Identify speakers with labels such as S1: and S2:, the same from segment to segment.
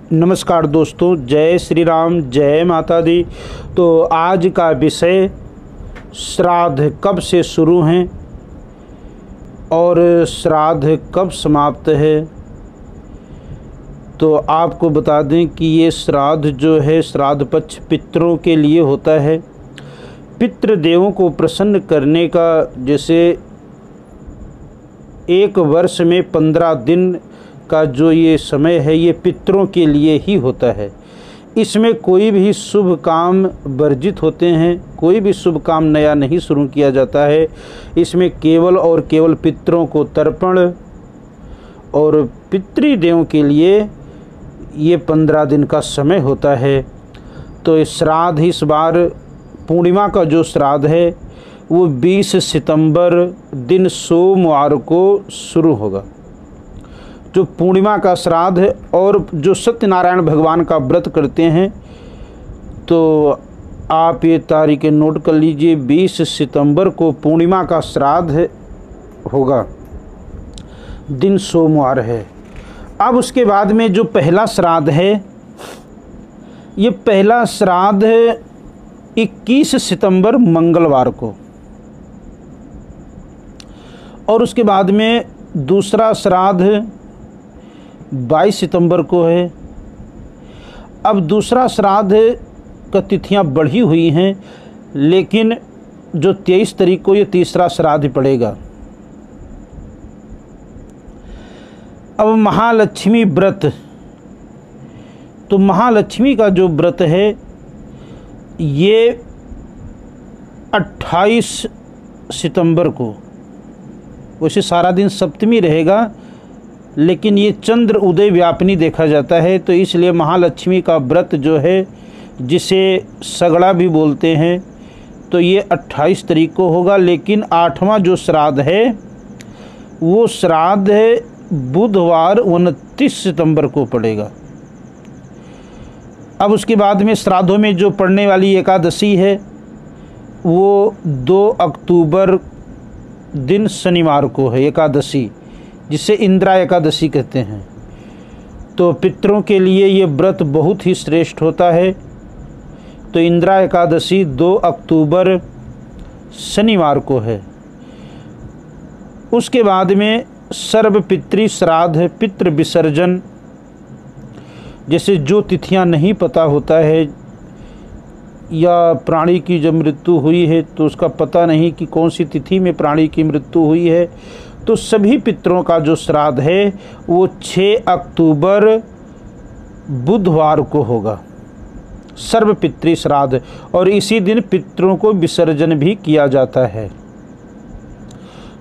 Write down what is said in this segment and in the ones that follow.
S1: नमस्कार दोस्तों, जय श्री राम, जय माता दी। तो आज का विषय श्राद्ध कब से शुरू हैं और श्राद्ध कब समाप्त है। तो आपको बता दें कि ये श्राद्ध जो है श्राद्ध पक्ष पितरों के लिए होता है। पितृदेवों को प्रसन्न करने का जैसे एक वर्ष में 15 दिन का जो ये समय है ये पितरों के लिए ही होता है। इसमें कोई भी शुभ काम वर्जित होते हैं, कोई भी शुभ काम नया नहीं शुरू किया जाता है। इसमें केवल और केवल पितरों को तर्पण और पितृदेवों के लिए ये 15 दिन का समय होता है। तो इस श्राद्ध इस बार पूर्णिमा का जो श्राद्ध है वो 20 सितंबर दिन सोमवार को शुरू होगा। जो पूर्णिमा का श्राद्ध है और जो सत्यनारायण भगवान का व्रत करते हैं तो आप ये तारीख नोट कर लीजिए, 20 सितंबर को पूर्णिमा का श्राद्ध होगा, दिन सोमवार है। अब उसके बाद में जो पहला श्राद्ध है ये पहला श्राद्ध 21 सितंबर मंगलवार को, और उसके बाद में दूसरा श्राद्ध 22 सितंबर को है। अब दूसरा श्राद्ध का तिथियां बढ़ी हुई हैं, लेकिन जो 23 तारीख को ये तीसरा श्राद्ध पड़ेगा। अब महालक्ष्मी व्रत, तो महालक्ष्मी का जो व्रत है ये 28 सितंबर को, वैसे सारा दिन सप्तमी रहेगा लेकिन ये चंद्र उदय व्यापिनी देखा जाता है, तो इसलिए महालक्ष्मी का व्रत जो है जिसे सगड़ा भी बोलते हैं तो ये 28 तारीख को होगा। लेकिन 8वां जो श्राद्ध है वो श्राद्ध है बुधवार 29 सितंबर को पड़ेगा। अब उसके बाद में श्राद्धों में जो पड़ने वाली एकादशी है वो 2 अक्टूबर दिन शनिवार को है एकादशी, जिसे इंदिरा एकादशी कहते हैं। तो पितरों के लिए ये व्रत बहुत ही श्रेष्ठ होता है। तो इंदिरा एकादशी 2 अक्टूबर शनिवार को है। उसके बाद में सर्व पितृ श्राद्ध पितृ विसर्जन, जैसे जो तिथियां नहीं पता होता है या प्राणी की जब मृत्यु हुई है तो उसका पता नहीं कि कौन सी तिथि में प्राणी की मृत्यु हुई है, तो सभी पितरों का जो श्राद्ध है वो 6 अक्टूबर बुधवार को होगा, सर्व पितृ श्राद्ध। और इसी दिन पितरों को विसर्जन भी किया जाता है।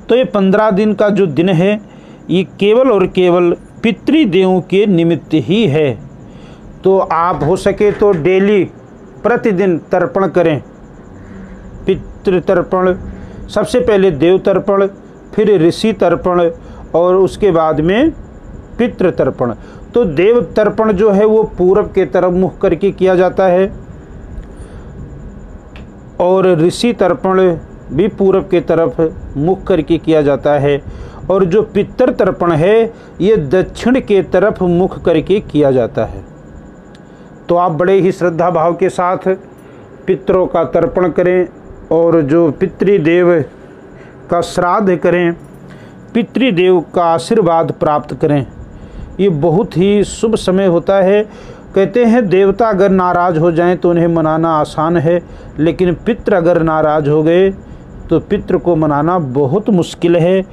S1: तो ये 15 दिन का जो दिन है ये केवल और केवल पितृदेवों के निमित्त ही है। तो आप हो सके तो डेली प्रतिदिन तर्पण करें। पितृ तर्पण, सबसे पहले देव तर्पण, फिर ऋषि तर्पण और उसके बाद में पितृ तर्पण। तो देव तर्पण जो है वो पूरब के तरफ मुख करके किया जाता है और ऋषि तर्पण भी पूरब के तरफ मुख करके किया जाता है, और जो पितृ तर्पण है ये दक्षिण के तरफ मुख करके किया जाता है। तो आप बड़े ही श्रद्धा भाव के साथ पितरों का तर्पण करें और जो पितृदेव का श्राद्ध करें, पितृदेव का आशीर्वाद प्राप्त करें। ये बहुत ही शुभ समय होता है। कहते हैं देवता अगर नाराज़ हो जाएं तो उन्हें मनाना आसान है, लेकिन पितृ अगर नाराज़ हो गए तो पितृ को मनाना बहुत मुश्किल है।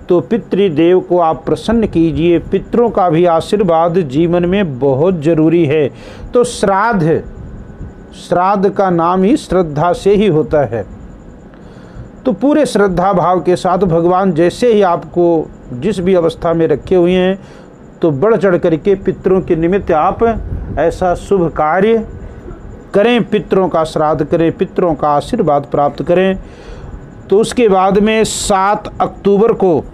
S1: तो पितृदेव को आप प्रसन्न कीजिए, पितरों का भी आशीर्वाद जीवन में बहुत ज़रूरी है। तो श्राद्ध का नाम ही श्रद्धा से ही होता है। तो पूरे श्रद्धा भाव के साथ भगवान जैसे ही आपको जिस भी अवस्था में रखे हुए हैं तो बढ़ चढ़ करके पितरों के निमित्त आप ऐसा शुभ कार्य करें, पितरों का श्राद्ध करें, पितरों का आशीर्वाद प्राप्त करें। तो उसके बाद में 7 अक्टूबर को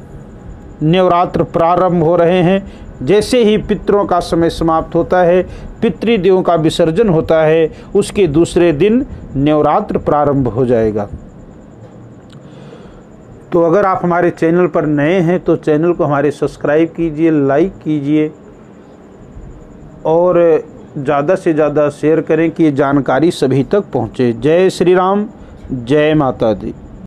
S1: नवरात्र प्रारंभ हो रहे हैं। जैसे ही पितरों का समय समाप्त होता है, पितृदेवों का विसर्जन होता है, उसके दूसरे दिन नवरात्र प्रारंभ हो जाएगा। तो अगर आप हमारे चैनल पर नए हैं तो चैनल को हमारे सब्सक्राइब कीजिए, लाइक कीजिए और ज़्यादा से ज़्यादा शेयर करें कि ये जानकारी सभी तक पहुँचे। जय श्री राम, जय माता दी।